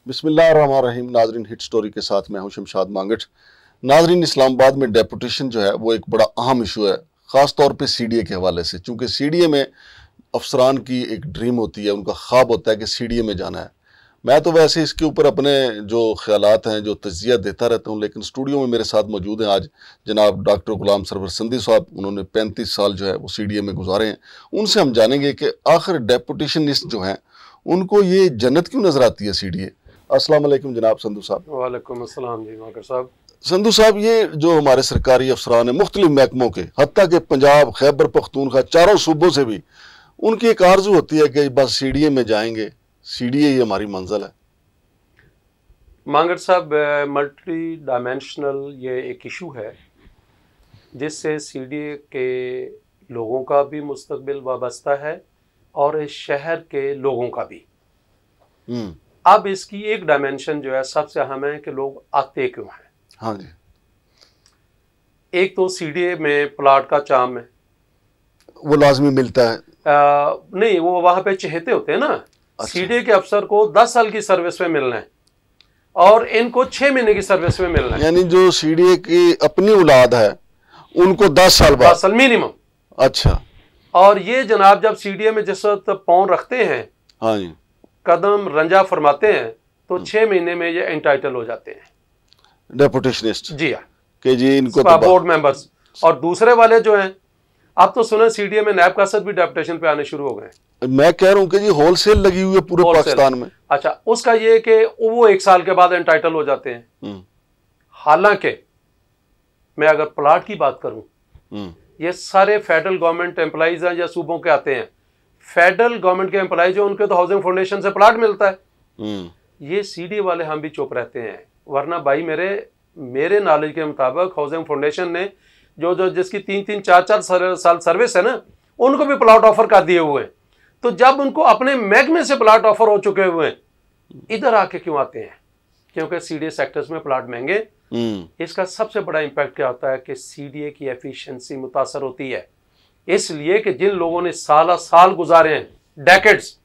बिस्मिल्लाहिर्रहमानिर्रहीम। नाजरीन, hit story के साथ मैं हूं शमशाद मांगट। नाजरीन, इस्लामाबाद में डेपुटेशन जो है वो एक बड़ा अहम इशू है, ख़ास तौर पे सीडीए के हवाले से। चूँकि सीडीए में अफसरान की एक ड्रीम होती है, उनका ख्वाब होता है कि सीडीए में जाना है। मैं तो वैसे इसके ऊपर अपने जो ख्यालात हैं, जो तज्जिया देता रहता हूँ, लेकिन स्टूडियो में मेरे साथ मौजूद हैं आज जनाब डॉक्टर गुलाम सरवर संधी साहब। उन्होंने 35 साल जो है वो सीडीए में गुजारे हैं। उनसे हम जानेंगे कि आखिर डेपुटेशनिस्ट जो हैं उनको ये जन्नत क्यों नज़र आती है सीडीए। अस्सलाम वालेकुम जनाब संधू साहब। वालेकुम अस्सलाम जी वाकर साहब। संधू साहब, ये जो हमारे सरकारी अफसरान हैं मुख्तलिफ महकमों के, हत्ता के पंजाब, खैबर पख्तूनख्वा, चारों सूबों से भी उनकी एक आरजू होती है कि बस सीडीए में जाएंगे, सीडीए ही हमारी मंजिल है। मांगट साहब, मल्टी डायमेंशनल ये एक इशू है जिससे सीडीए के लोगों का भी मुस्तकबिल वाबस्ता है और इस शहर के लोगों का भी। अब इसकी एक डायमेंशन जो है सबसे अहम है कि लोग आते क्यों हैं। हाँ जी। एक तो सीडीए में प्लाट का चाम है, वो लाजमी मिलता है। नहीं, वो वहाँ पे चहेते होते हैं ना। अच्छा। सीडीए के अफसर को 10 साल की सर्विस में मिलना है और इनको 6 महीने की सर्विस में मिलना है। यानी जो सीडीए की अपनी औलाद है उनको 10 साल बाद, 10 साल मिनिमम। अच्छा। और ये जनाब जब सीडीए में जिस वक्त पाँव रखते हैं, हाँ जी, कदम रंजा फरमाते हैं, तो 6 महीने में ये एंटाइटल हो जाते हैं डेपुटेशनिस्ट। जी हाँ, कि जी इनको बोर्ड मेंबर्स। और दूसरे वाले जो हैं, आप तो सुना सीडीए में नैब कासद भी डेपुटेशन पे आने शुरू हो गए। मैं कह रहा हूँ कि जी होलसेल लगी हुई है पूरे पाकिस्तान में। अच्छा, उसका ये कि वो 1 साल के बाद एंटाइटल हो जाते हैं। हालांकि मैं अगर प्लाट की बात करूं, ये सारे फेडरल गवर्नमेंट एम्प्लॉइज हैं या सूबों के आते हैं। फेडरल गवर्नमेंट के एम्प्लॉइज जो उनके तो हाउसिंग फाउंडेशन से प्लाट मिलता है। ये सीडीए वाले हम भी चुप रहते हैं, वरना भाई मेरे नॉलेज के मुताबिक हाउसिंग फाउंडेशन ने जो जिसकी 3-3, 4-4 साल सर्विस है ना, उनको भी प्लाट ऑफर कर दिए हुए हैं। तो जब उनको अपने महकमे से प्लाट ऑफर हो चुके हुए हैं, इधर आके क्यों आते हैं? क्योंकि सीडीए सेक्टर्स में प्लाट महंगे। इसका सबसे बड़ा इम्पैक्ट क्या होता है कि सीडीए की एफिशिएंसी मुतासर होती है, इसलिए कि जिन लोगों ने साल गुजारे हैं, डेकेड्स,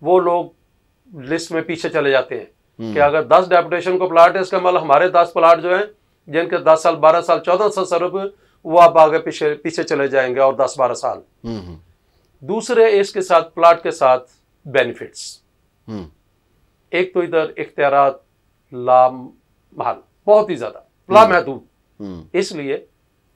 वो लोग लिस्ट में पीछे चले जाते हैं कि अगर 10 डेपुटेशन को प्लाट है, इसका मतलब हमारे 10 प्लाट जो हैं जिनके 10 साल, 12 साल, 14 साल सर्व, वो आप आगे पीछे चले जाएंगे और 10-12 साल। दूसरे इसके साथ प्लाट के साथ बेनिफिट्स, एक तो इधर इख्तियारात लामहल बहुत ही ज्यादा लामहदूद, इसलिए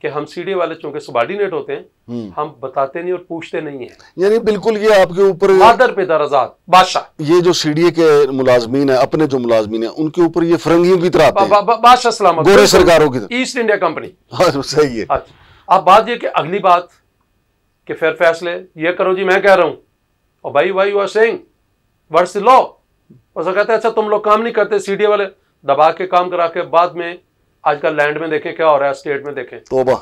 कि हम सीडीए वाले चूंकि सबॉर्डिनेट होते हैं, हम बताते नहीं और पूछते नहीं है। यानी बिल्कुल ये आपके ऊपर मादर पे दरअजात बादशाह। ये जो सीडीए के मुलाजमीन है, अपने जो मुलाजमीन है, उनके ऊपर ये फरंगियों की तरह बादशाह सलामत, गोरे सरकारों की तरह, ईस्ट इंडिया कंपनी। हाँ सही है। अब बात ये कि अगली बात कि फिर फैसले ये करो जी, मैं कह रहा हूं, और भाई you are saying what's the law. और कहते हैं अच्छा तुम लोग काम नहीं करते, सीडीए वाले दबा के काम करा के बाद में आजकल लैंड में देखें क्या हो रहा है, स्टेट में देखें। तौबा।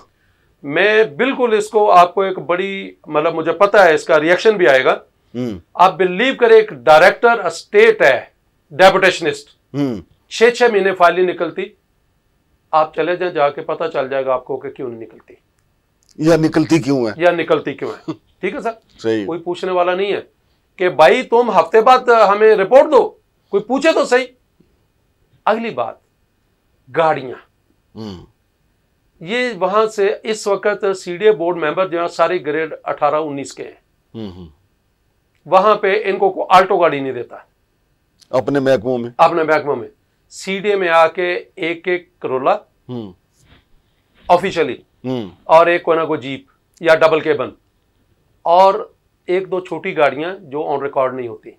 मैं बिल्कुल इसको आपको एक बड़ी, मतलब मुझे पता है इसका रिएक्शन भी आएगा। आप बिलीव करें, एक डायरेक्टर स्टेट है डेपुटेशनिस्ट, 6-6 महीने फाइल नहीं निकलती। आप चले जाएं, जाके पता चल जाएगा आपको कि क्यों नहीं निकलती या निकलती क्यों है। ठीक है सर, सही। कोई पूछने वाला नहीं है कि भाई तुम हफ्ते बाद हमें रिपोर्ट दो, कोई पूछे तो सही। अगली बात, गाड़ियां, ये वहां से इस वक्त सीडीए बोर्ड मेंबर जो है सारे ग्रेड 18-19 के हैं। वहां पे इनको को आल्टो गाड़ी नहीं देता अपने महकमों में सीडीए में आके एक करोला ऑफिशियली, और एक कोई ना कोई जीप या डबल केबन, और 1-2 छोटी गाड़ियां जो ऑन रिकॉर्ड नहीं होती,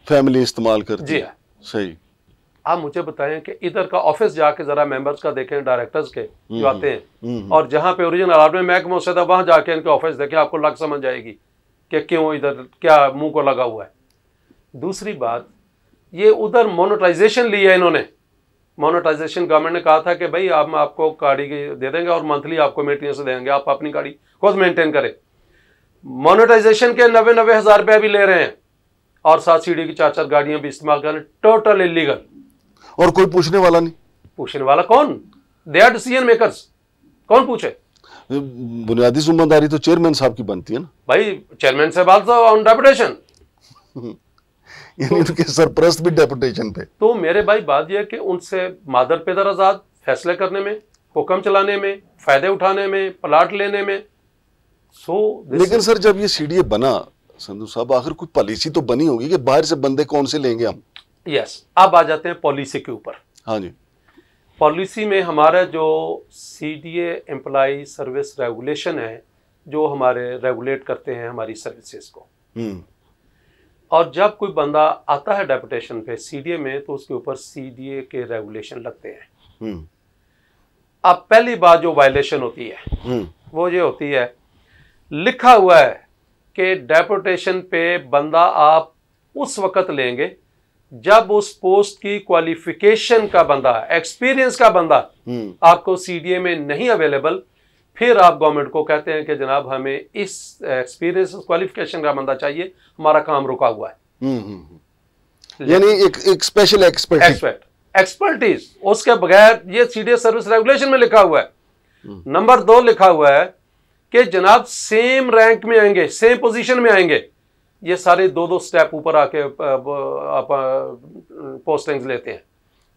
फैमिली इस्तेमाल करती। जी हाँ, सही। आप मुझे बताएं कि इधर का ऑफिस जाके जरा मेंबर्स का देखें, डायरेक्टर्स के जो आते हैं, और जहां पे ओरिजिनल आर्मी महकमों से था वहां जाके इनके ऑफिस देखें, आपको लग समझ जाएगी कि क्यों इधर क्या मुंह को लगा हुआ है। दूसरी बात, ये उधर मोनेटाइजेशन ली है इन्होंने। मोनेटाइजेशन गवर्नमेंट ने कहा था कि भाई हम आपको गाड़ी दे देंगे और मंथली आपको मेंटेनेंस देंगे, आप अपनी गाड़ी खुद मेंटेन करें। मोनेटाइजेशन के 90-90 हज़ार रुपये भी ले रहे हैं, और साथ सीडीए की 4-4 गाड़ियां भी इस्तेमाल कर रहे हैं, टोटल इलीगल। और कोई पूछने वाला नहीं। पूछने वाला कौन? दे आर डिसीजन मेकर्स, कौन पूछे? बुनियादी जिम्मेदारी तो चेयरमैन साहब की बनती है ना भाई, चेयरमैन साहब आल्सो ऑन डेपुटेशन। यानी उनके सरपरस्त भी डेपुटेशन पे। तो मेरे भाई बात यह है कि उनसे मादर पेदर आजाद, फैसले करने में, हुक्म चलाने में, फायदे उठाने में, प्लाट लेने में। लेकिन सर जब ये सीडीए बना संधू साहब, आखिर कोई पॉलिसी तो बनी होगी कि बाहर से बंदे कौन से लेंगे हम। यस, अब आ जाते हैं पॉलिसी के ऊपर। हाँ जी। पॉलिसी में हमारा जो सीडीए एम्प्लॉय सर्विस रेगुलेशन है, जो हमारे रेगुलेट करते हैं हमारी सर्विसेज को, और जब कोई बंदा आता है डेपुटेशन पे सीडीए में, तो उसके ऊपर सीडीए के रेगुलेशन लगते हैं। अब पहली बात जो वायलेशन होती है वो ये होती है, लिखा हुआ है कि डेपुटेशन पे बंदा आप उस वक्त लेंगे जब उस पोस्ट की क्वालिफिकेशन का बंदा, एक्सपीरियंस का बंदा आपको सीडीए में नहीं अवेलेबल, फिर आप गवर्नमेंट को कहते हैं कि जनाब हमें इस एक्सपीरियंस क्वालिफिकेशन का बंदा चाहिए, हमारा काम रुका हुआ है। यानी एक स्पेशल एक्सपर्टीज, उसके बगैर, ये सीडीए सर्विस रेगुलेशन में लिखा हुआ है। नंबर 2 लिखा हुआ है कि जनाब सेम रैंक में आएंगे, सेम पोजीशन में आएंगे, ये सारे 2-2 स्टेप ऊपर आके पोस्टिंग्स लेते हैं।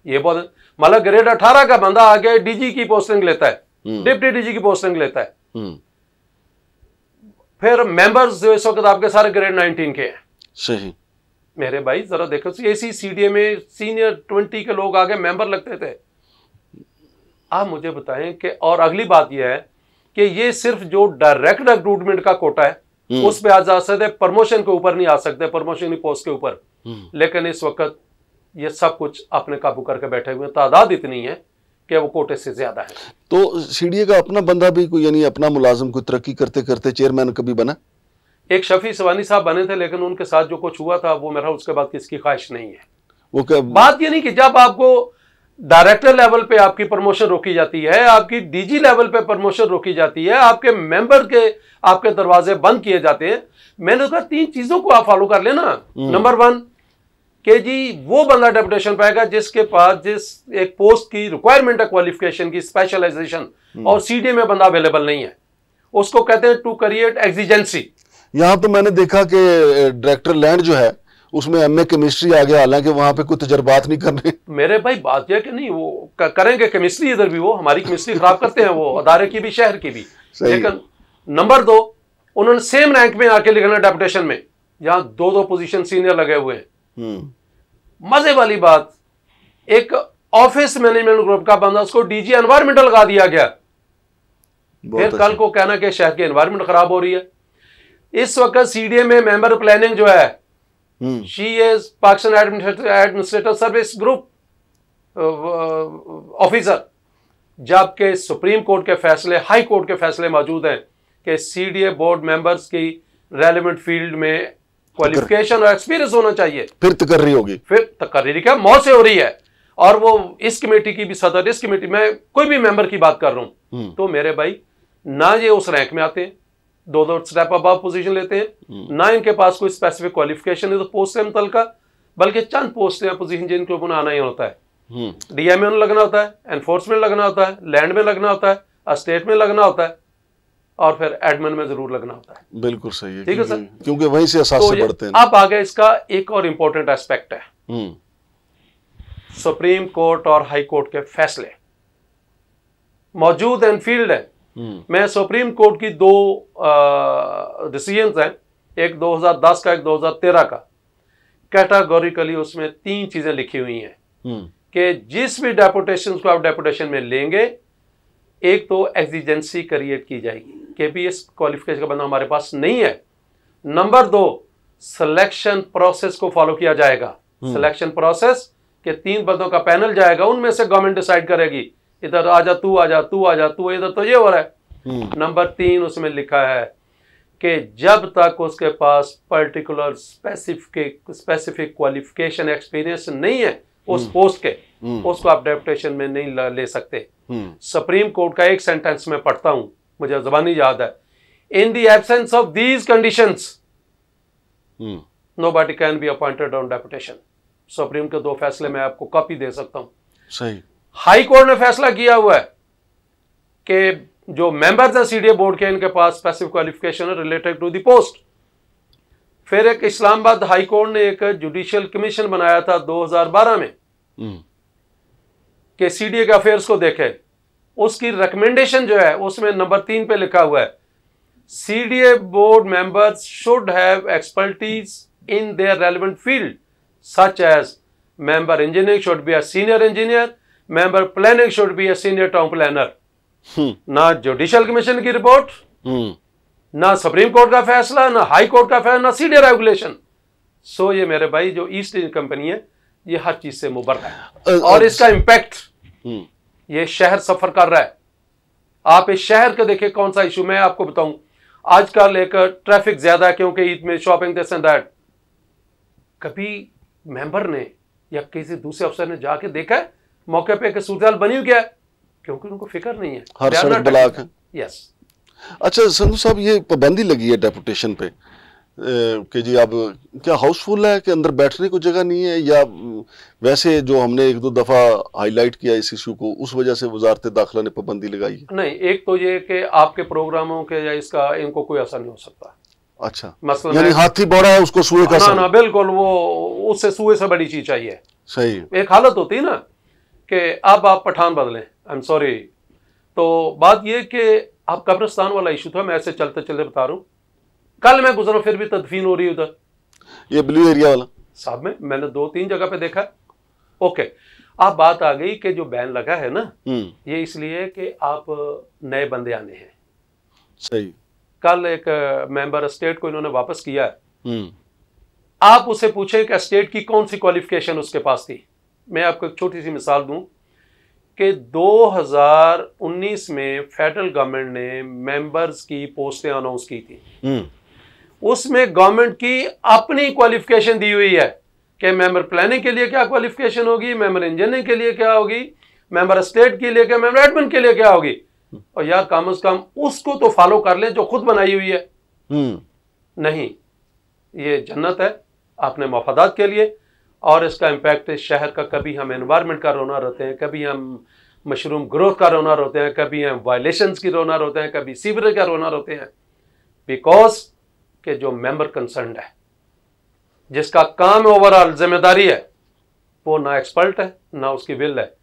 ये बहुत, मतलब ग्रेड 18 का बंदा आके डीजी की पोस्टिंग लेता है, डिप्टी डीजी की पोस्टिंग लेता है। फिर मेंबर्स जो इस वक्त आपके सारे ग्रेड 19 के हैं। सही। मेरे भाई जरा देखो, ऐसी सीडीए में सीनियर 20 के लोग आगे मेंबर लगते थे। आप मुझे बताएं कि, और अगली बात यह है कि ये सिर्फ जो डायरेक्ट रिक्रूटमेंट का कोटा है उस पे आज आ सकते, प्रमोशन के ऊपर नहीं आ सकते, प्रमोशन की पोस्ट के ऊपर। लेकिन इस वक्त ये सब कुछ अपने काबू करके बैठे हुए, तादाद इतनी है कि वो कोटे से ज्यादा है। तो सीडीए का अपना बंदा भी कोई, यानी अपना मुलाजिम कोई तरक्की करते करते चेयरमैन कभी बना? एक शफी सवानी साहब बने थे, लेकिन उनके साथ जो कुछ हुआ था वो मेरा उसके बाद किसकी ख्वाहिश नहीं है। वो क्या बात ये नहीं कि जब आपको डायरेक्टर लेवल पे आपकी प्रमोशन रोकी जाती है, आपकी डीजी लेवल पे प्रमोशन रोकी जाती है, आपके मेंबर के आपके दरवाजे बंद किए जाते हैं। मैंने कहा 3 चीजों को आप फॉलो कर लेना। नंबर 1 कि जी वो बंदा डेपुटेशन पाएगा जिसके पास जिस एक पोस्ट की रिक्वायरमेंट है, क्वालिफिकेशन की, स्पेशलाइजेशन, और सीडीए में बंदा अवेलेबल नहीं है, उसको कहते हैं टू क्रिएट एग्जिजेंसी। यहां तो मैंने देखा कि डायरेक्टर लैंड जो है उसमें एमए केमिस्ट्री आ गया, हालांकि वहां पे कोई तजर्बात नहीं करने। मेरे भाई बात यह कि नहीं, वो करेंगे केमिस्ट्री इधर भी, वो हमारी केमिस्ट्री खराब करते हैं, वो अदारे की भी शहर की भी। लेकिन नंबर 2, उन्होंने सेम रैंक में आके लिखना डेपुटेशन में, जहां 2-2 पोजीशन सीनियर लगे हुए हैं। मजे वाली बात, एक ऑफिस मैनेजमेंट ग्रुप का बंदा, उसको डीजी एनवायरमेंट लगा दिया गया। फिर कल को कहना कि शहर की एनवायरमेंट खराब हो रही है। इस वक्त सीडीए में मेंबर प्लानिंग जो है, she is Pakistan administrative service group officer, जबकि सुप्रीम कोर्ट के फैसले, हाई कोर्ट के फैसले मौजूद हैं कि सीडीए बोर्ड मेंबर्स की रेलेवेंट फील्ड में क्वालिफिकेशन और एक्सपीरियंस होना चाहिए। फिर तकर्री होगी, फिर तकर्री क्या मौत से हो रही है। और वो इस कमेटी की भी सदर, इस कमेटी में कोई भी मेंबर की बात कर रहा हूं, तो मेरे भाई ना ये उस रैंक में आते हैं, 2-2 स्टेप अबव पोजीशन लेते हैं, ना इनके पास कोई स्पेसिफिक क्वालिफिकेशन है तो पोस्ट से मुतल्लिका, बल्कि चंद पोस्ट या पोजीशन जिनके ऊपर आना ही होता है। डीएमए में लगना होता है, एनफोर्समेंट लगना होता है, लैंड में लगना होता है, स्टेट में लगना होता है, और फिर एडमिन में जरूर लगना होता है। बिल्कुल सही है, ठीक है सर, क्योंकि वहीं से असास से बढ़ते हैं। अब आगे इसका एक और इंपॉर्टेंट एस्पेक्ट है, सुप्रीम कोर्ट और हाई कोर्ट के फैसले मौजूद एंड फील्ड है। मैं सुप्रीम कोर्ट की 2 डिसीजंस हैं, एक 2010 का, एक 2013 का, कैटेगोरिकली उसमें 3 चीजें लिखी हुई हैं कि जिस भी डेपुटेशन को आप डेपुटेशन में लेंगे, एक तो एग्जिजेंसी क्रिएट की जाएगी, केपीएस क्वालिफिकेशन का बंदा हमारे पास नहीं है। नंबर 2, सिलेक्शन प्रोसेस को फॉलो किया जाएगा। सिलेक्शन प्रोसेस के 3 बंदों का पैनल जाएगा, उनमें से गवर्नमेंट डिसाइड करेगी, इधर आजा तू, आजा तू, आजा तू, इधर तो ये हो रहा है। नंबर 3 उसमें लिखा है कि जब तक उसके पास पर्टिकुलर स्पेसिफिक क्वालिफिकेशन एक्सपीरियंस नहीं है उस पोस्ट के, उसको आप डेपुटेशन में नहीं ले सकते। सुप्रीम कोर्ट का एक सेंटेंस में पढ़ता हूं, मुझे जबानी याद है, in the absence of these conditions nobody can be appointed on deputation. Supreme के 2 फैसले मैं आपको कॉपी दे सकता हूं। सही। हाई कोर्ट ने फैसला किया हुआ है कि जो मेंबर्स हैं सीडीए बोर्ड के, इनके पास स्पेसिफिक क्वालिफिकेशन है रिलेटेड टू द पोस्ट। फिर एक इस्लामाबाद हाई कोर्ट ने एक जुडिशियल कमीशन बनाया था 2012 में कि सीडीए के अफेयर्स को देखे। उसकी रिकमेंडेशन जो है उसमें नंबर 3 पे लिखा हुआ है, CDA board members should have expertise in their relevant field such as member engineering should be a senior engineer, member planning should be a senior town planner। ना जुडिशियल कमीशन की report, ना supreme court का फैसला, ना high court का फैसला, ना CDA regulation. सो ये मेरे भाई जो ईस्ट इंडियन कंपनी है ये हर चीज से मुबर्रा है और इसका इंपैक्ट ये शहर सफर कर रहा है। आप इस शहर का देखिए कौन सा इशू, मैं आपको बताऊं आजकल एक ट्रैफिक ज्यादा है क्योंकि ईद में शॉपिंग दिस एंड दैट। कभी मेंबर ने या किसी दूसरे अफसर ने जाके देखा है मौके पे सूरत बनी हुई क्या है? क्योंकि उनको फिक्र नहीं है, हर सड़क ब्लॉक है। यस। अच्छा संधू साहब, ये पाबंदी लगी है डेपुटेशन पे कि जी अब क्या हाउसफुल है कि अंदर बैठने को जगह नहीं है, या वैसे जो हमने 1-2 दफा हाईलाइट किया इस इशू को उस वजह से वजारत दाखिला ने पाबंदी लगाई है? नहीं, एक तो ये कि आपके प्रोग्रामों के या इसका इनको कोई असर नहीं हो सकता। अच्छा, मसलन यानी हाथी बड़ा है उसको सुए का ना बिल्कुल, वो उससे सुए से बड़ी चीज चाहिए। सही। एक हालत होती है ना कि अब आप पठान बदलें, आई एम सॉरी, तो बात ये कि आप कब्रिस्तान वाला इशू था, मैं ऐसे चलते चलते बता रहा हूँ, कल मैं गुजरा फिर भी तदफीन हो रही उधर, ये ब्लू एरिया वाला साहब में मैंने 2-3 जगह पे देखा। ओके, अब बात आ गई कि जो बैन लगा है ना ये इसलिए कि आप नए बंदे आने हैं। सही। कल एक मेंबर स्टेट को इन्होंने वापस किया है, आप उसे पूछें कि स्टेट की कौन सी क्वालिफिकेशन उसके पास थी। मैं आपको एक छोटी सी मिसाल दूं कि 2019 में फेडरल गवर्नमेंट ने मेंबर्स की पोस्टें अनाउंस की थी, उसमें गवर्नमेंट की अपनी क्वालिफिकेशन दी हुई है कि मेंबर प्लानिंग के लिए क्या क्वालिफिकेशन होगी, मेंबर इंजीनियरिंग के लिए क्या होगी, मेंबर स्टेट के लिए क्या, मेंबर एडमिन के लिए क्या होगी। और यार कम से कम उसको तो फॉलो कर लें जो खुद बनाई हुई है। नहीं, ये जन्नत है अपने मफादात के लिए और इसका इम्पैक्ट इस शहर का, कभी हम एनवायरनमेंट का रोनर होते हैं, कभी हम मशरूम ग्रोथ का रोनर होते हैं, कभी हम वायलेशंस की रोनर होते हैं, कभी सीवरेज का रोनर होते हैं, बिकॉज के जो मेंबर कंसर्न है जिसका काम ओवरऑल जिम्मेदारी है वो ना एक्सपर्ट है ना उसकी विल है,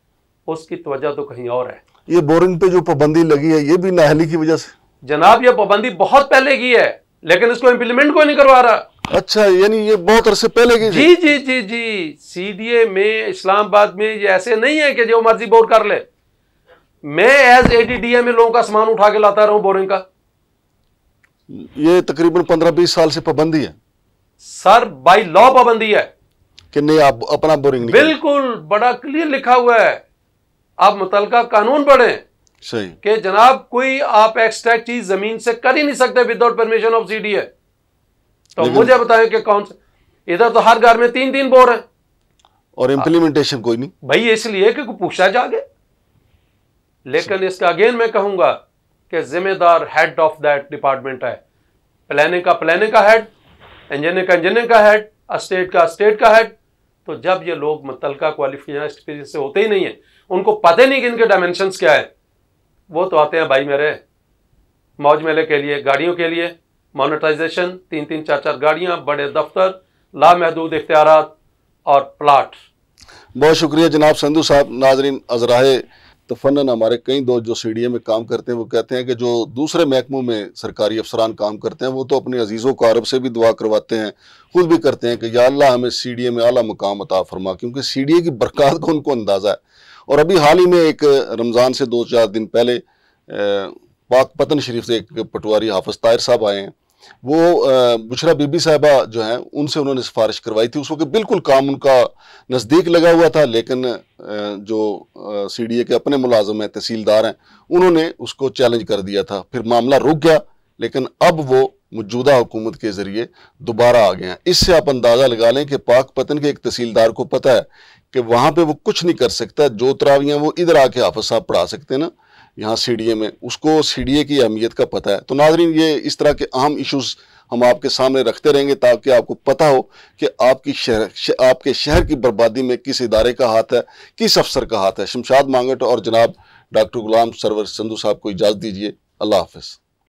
उसकी तवज्जो तो कहीं और है। ये बोरिंग पे जो पाबंदी लगी है ये भी नाअहली की वजह से? जनाब ये पाबंदी बहुत पहले की है लेकिन इसको इंप्लीमेंट कोई नहीं करवा रहा। अच्छा, यानी ये बहुत अरसे पहले की? जी जी जी जी, सीडीए में इस्लामाबाद में ये ऐसे नहीं है कि जो मर्जी बोर कर ले। मैं एज एडीडीए में लोगों का सामान उठा के लाता रहूं बोरिंग का। ये तकरीबन 15-20 साल से पाबंदी है सर, बाय लॉ पाबंदी है कि नहीं आप अपना बोरिंग नहीं? बिल्कुल, बड़ा क्लियर लिखा हुआ है, आप मुतलका कानून पढ़ें। सही कि जनाब कोई आप एक्सट्रैक्ट चीज जमीन से कर ही नहीं सकते विदाउट परमिशन ऑफ सीडीए। तो मुझे बताएं कि कौन सा, इधर तो हर घर में 3-3 बोर है और इंप्लीमेंटेशन कोई नहीं भाई, इसलिए कि पूछा जागे। लेकिन इसका अगेन मैं कहूंगा कि जिम्मेदार हेड ऑफ दैट डिपार्टमेंट है, प्लानिंग का हेड, इंजीनियरिंग का हेड, स्टेट का हेड। तो जब ये लोग मुतलका क्वालिफिकेशन एक्सपीरियंस से होते ही नहीं है, उनको पता ही नहीं कि इनके डायमेंशंस क्या है, वो तो आते हैं भाई मेरे मौज मेले के लिए, गाड़ियों के लिए, मोनेटाइजेशन, 3-3, 4-4 गाड़ियां, बड़े दफ्तर, लामहदूद इख्तियारात और प्लाट। बहुत शुक्रिया जनाब संधू साहब। नाजरीन, अजराए तफन्नन हमारे कई दोस्त जो सीडीए में काम करते हैं वो कहते हैं कि जो दूसरे महकमों में सरकारी अफसरान काम करते हैं वो तो अपने अजीज़ों को अरब से भी दुआ करवाते हैं, खुद भी करते हैं कि या अल्लाह हमें सीडीए में आला मुकाम अता फरमा, क्योंकि सीडीए की बरकत का उनको अंदाज़ा है। और अभी हाल ही में एक रमज़ान से 2-4 दिन पहले पाक पतन शरीफ से एक पटवारी हाफिज ताहिर साहब आए हैं, वो बुशरा बीबी साहिबा जो हैं उनसे उन्होंने सिफारिश करवाई थी। उस वक्त बिल्कुल काम उनका नज़दीक लगा हुआ था, लेकिन जो सीडीए के अपने मुलाजम हैं, तहसीलदार हैं, उन्होंने उसको चैलेंज कर दिया था। फिर मामला रुक गया, लेकिन अब वो मौजूदा हुकूमत के ज़रिए दोबारा आ गए हैं। इससे आप अंदाज़ा लगा लें कि पाक पतन के एक तहसीलदार को पता है कि वहाँ पे वो कुछ नहीं कर सकता, जो तरावियाँ वो इधर आके हाफिज साहब पढ़ा सकते हैं ना, यहाँ सीडीए में, उसको सीडीए की अहमियत का पता है। तो नाज़रीन, ये इस तरह के अहम इश्यूज़ हम आपके सामने रखते रहेंगे ताकि आपको पता हो कि आपके शहर की बर्बादी में किस इदारे का हाथ है, किस अफसर का हाथ है। शमशाद मांगट और जनाब डॉक्टर गुलाम सरवर संधू साहब को इजाज़त दीजिए। अल्लाह हाफ़िज़।